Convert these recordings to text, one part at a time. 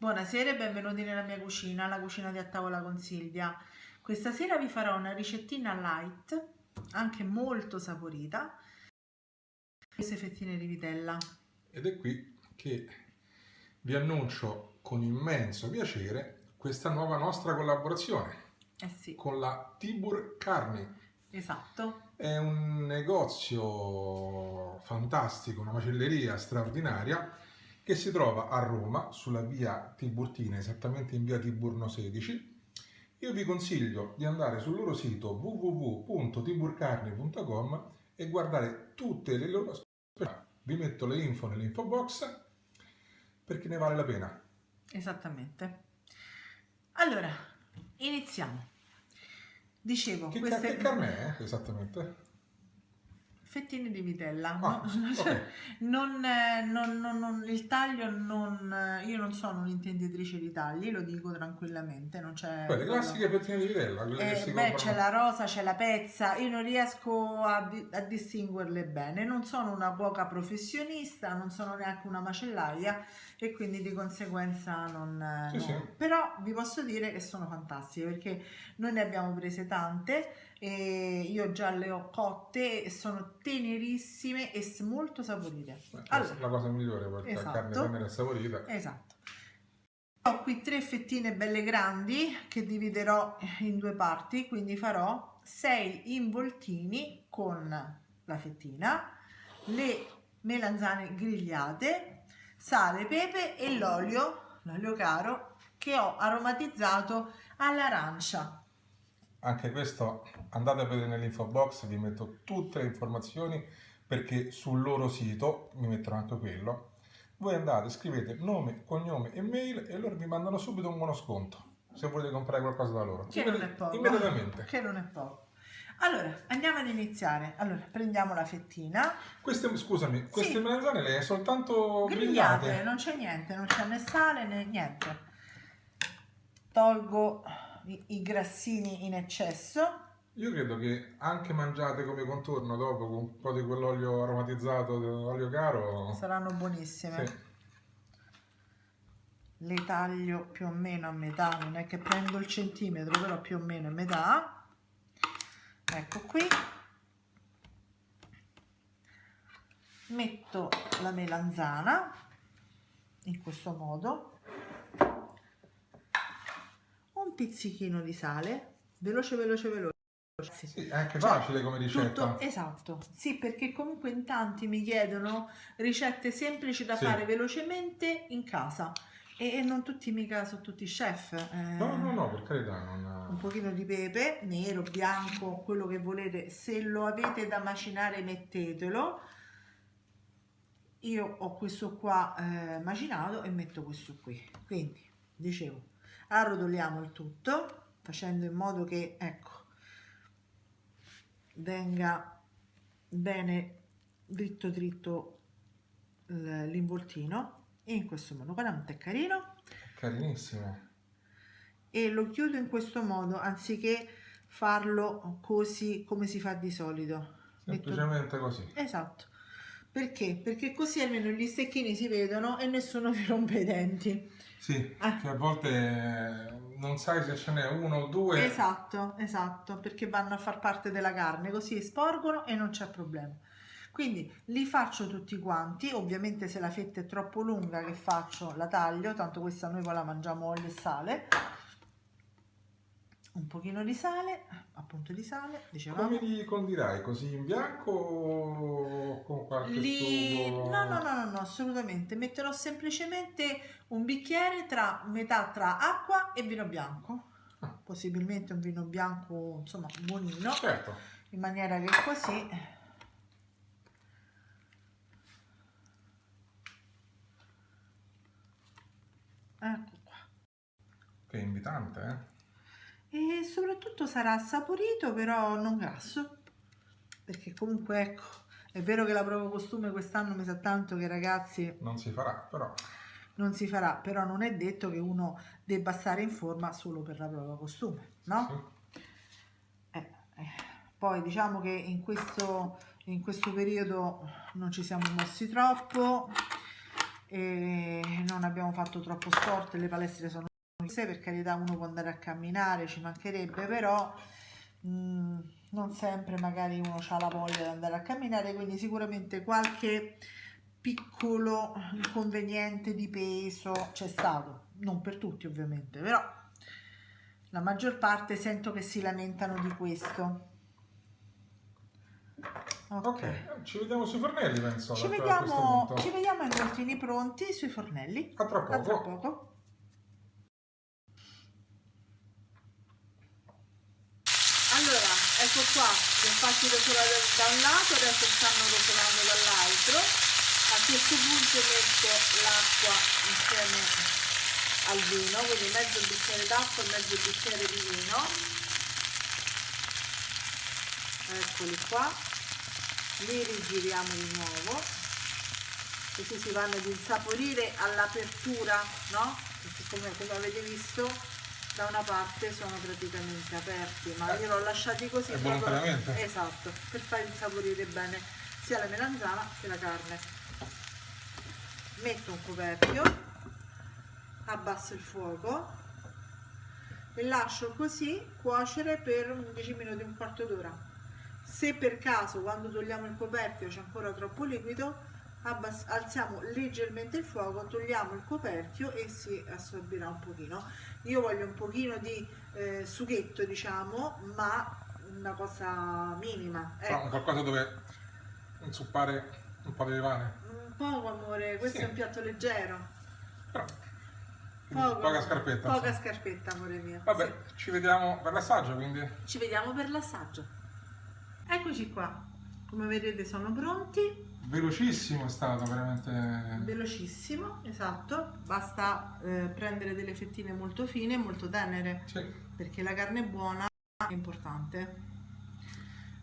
Buonasera e benvenuti nella mia cucina, la cucina di A Tavola con Silvia. Questa sera vi farò una ricettina light, anche molto saporita, queste fettine di vitella. Ed è qui che vi annuncio con immenso piacere questa nuova nostra collaborazione Eh sì, con la Tibur Carni. esatto. È un negozio fantastico, una macelleria straordinaria che si trova a Roma, sulla via Tiburtina, esattamente in via Tiburno 16. Io vi consiglio di andare sul loro sito www.tiburcarni.com e guardare tutte le loro specialità. Vi metto le info nell'info box perché ne vale la pena. Esattamente. Allora, iniziamo. Dicevo, Che queste carne è esattamente? fettine di vitella, Ah, ok. il taglio io non sono un'intenditrice di tagli, lo dico tranquillamente, non c'è Quelle proprio. classiche fettine di vitella, quelle che si Beh, c'è comprano. la rosa, c'è la pezza, io non riesco a distinguerle bene, non sono una cuoca professionista, non sono neanche una macellaia e quindi di conseguenza Sì, sì. Però vi posso dire che sono fantastiche perché noi ne abbiamo prese tante e io già le ho cotte e sono tenerissime e molto saporite. Allora, La cosa migliore perché la carne esatto, tenera e saporita. esatto. Ho qui 3 fettine belle grandi che dividerò in 2 parti, quindi farò 6 involtini con la fettina, le melanzane grigliate, sale, pepe e l'olio caro che ho aromatizzato all'arancia. Anche questo andate a vedere nell'info box, vi metto tutte le informazioni perché sul loro sito, mi metterò anche quello, voi andate, scrivete nome, cognome e mail e loro vi mandano subito un buono sconto se volete comprare qualcosa da loro. Che non è poco, Immediatamente. che non è poco. Allora, andiamo ad iniziare. Allora, prendiamo la fettina. Scusami, queste Sì, melanzane le hai soltanto grigliate, grigliate? non c'è niente, non c'è né sale né niente. Tolgo i grassini in eccesso. Io credo che anche mangiate come contorno dopo con un po' di quell'olio aromatizzato, olio caro. Saranno buonissime. Sì. Le taglio più o meno a metà, non è che prendo il centimetro, però più o meno a metà. Ecco qui. Metto la melanzana in questo modo, un pizzichino di sale, veloce. Sì, è anche Cioè, facile come ricetta. tutto esatto, sì, perché comunque in tanti mi chiedono ricette semplici da Sì. fare velocemente in casa e non tutti mica sono tutti chef. No, per carità, Un pochino di pepe, nero, bianco, quello che volete, se lo avete da macinare mettetelo. Io ho questo qua macinato e metto questo qui. Quindi, dicevo, arrotoliamo il tutto facendo in modo che, ecco, venga bene dritto l'involtino e in questo modo, guarda quanto è carino, carinissimo. e lo chiudo in questo modo anziché farlo così come si fa di solito. Semplicemente così. Esatto. Perché? Perché così almeno gli stecchini si vedono e nessuno vi rompe i denti. Sì, che a volte non sai se ce n'è uno o due. Esatto, perché vanno a far parte della carne, così sporgono e non c'è problema. Quindi li faccio tutti quanti, ovviamente se la fetta è troppo lunga che faccio la taglio, tanto questa noi poi la mangiamo olio e sale. Un pochino di sale, appunto di sale, dicevamo. Come li condirai? Così in bianco o con qualche sugo? No, assolutamente. Metterò semplicemente un bicchiere metà tra acqua e vino bianco. Possibilmente un vino bianco, insomma, buonino. Certo. In maniera che così. Ecco qua. Che invitante, eh? E soprattutto sarà saporito, però non grasso. Perché comunque, ecco, è vero che la prova costume quest'anno mi sa tanto che ragazzi Non si farà, però. non si farà, però non è detto che uno debba stare in forma solo per la prova costume, no? Sì. Poi diciamo che in questo periodo non ci siamo mossi troppo e non abbiamo fatto troppo sport, le palestre sono chiuse, per carità uno può andare a camminare, ci mancherebbe, però non sempre magari uno ha la voglia di andare a camminare, quindi sicuramente qualche piccolo inconveniente di peso c'è stato, non per tutti ovviamente, però la maggior parte sento che si lamentano di questo. Ok, ci vediamo sui fornelli, penso. Ci a questo vediamo punto. ai involtini pronti sui fornelli. A tra poco. A tra poco. Allora, ecco qua, li ho fatti rosolare da un lato, adesso stanno rosolando dall'altro. A questo punto metto l'acqua insieme al vino, quindi mezzo bicchiere d'acqua e mezzo bicchiere di vino. Eccoli qua, li rigiriamo di nuovo, così si vanno ad insaporire all'apertura, no? Perché come avete visto, da una parte sono praticamente aperti, ma io l'ho lasciati così volontariamente? Esatto, per far insaporire bene sia la melanzana che la carne. Metto un coperchio, abbasso il fuoco e lascio così cuocere per 10 minuti, un quarto d'ora. Se per caso quando togliamo il coperchio c'è ancora troppo liquido, alziamo leggermente il fuoco, togliamo il coperchio e si assorbirà un pochino. Io voglio un pochino di sughetto, diciamo, ma una cosa minima. Ecco. Qualcosa dove inzuppare un po' di pane. Poco amore, questo Sì. è un piatto leggero. Però, Poca scarpetta. Poca insomma. scarpetta, amore mio. Vabbè, Sì. ci vediamo per l'assaggio, quindi. Ci vediamo per l'assaggio. Eccoci qua, come vedete sono pronti. Velocissimo è stato, veramente. Velocissimo, esatto, basta prendere delle fettine molto fine e molto tenere, Sì. perché la carne buona è importante.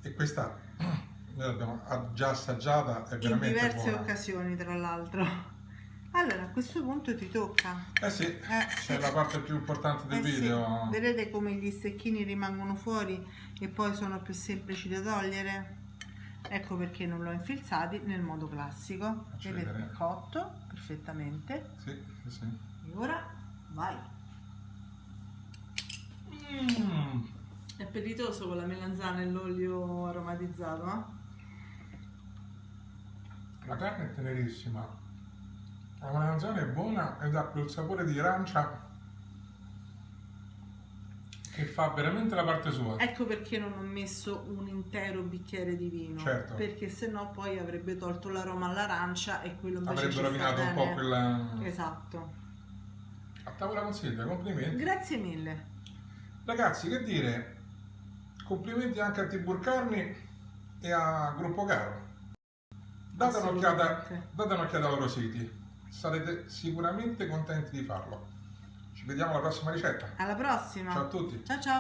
E questa noi l'abbiamo già assaggiata, è In veramente diverse buona. occasioni, tra l'altro. Allora, a questo punto ti tocca. Eh sì, sì. è la parte più importante del Sì. video. Vedete come gli stecchini rimangono fuori e poi sono più semplici da togliere? Ecco perché non l'ho infilzati nel modo classico. Faccio Vedete, vedere. è cotto perfettamente. Sì. E ora vai. È appetitoso con la melanzana e l'olio aromatizzato, eh? La carne è tenerissima, la melanzana è buona ed ha quel sapore di arancia che fa veramente la parte sua. Ecco perché non ho messo un intero bicchiere di vino, Certo. perché sennò poi avrebbe tolto l'aroma all'arancia e quello invece Avrebbe ci sta rovinato un bene. po' quella. Esatto. A tavola con Silvia, complimenti. Grazie mille. Ragazzi, che dire, complimenti anche a Tiburcarni e a Gruppo Caro. Date un'occhiata ai loro siti, sarete sicuramente contenti di farlo. Ci vediamo alla prossima ricetta. Alla prossima. Ciao a tutti. Ciao ciao.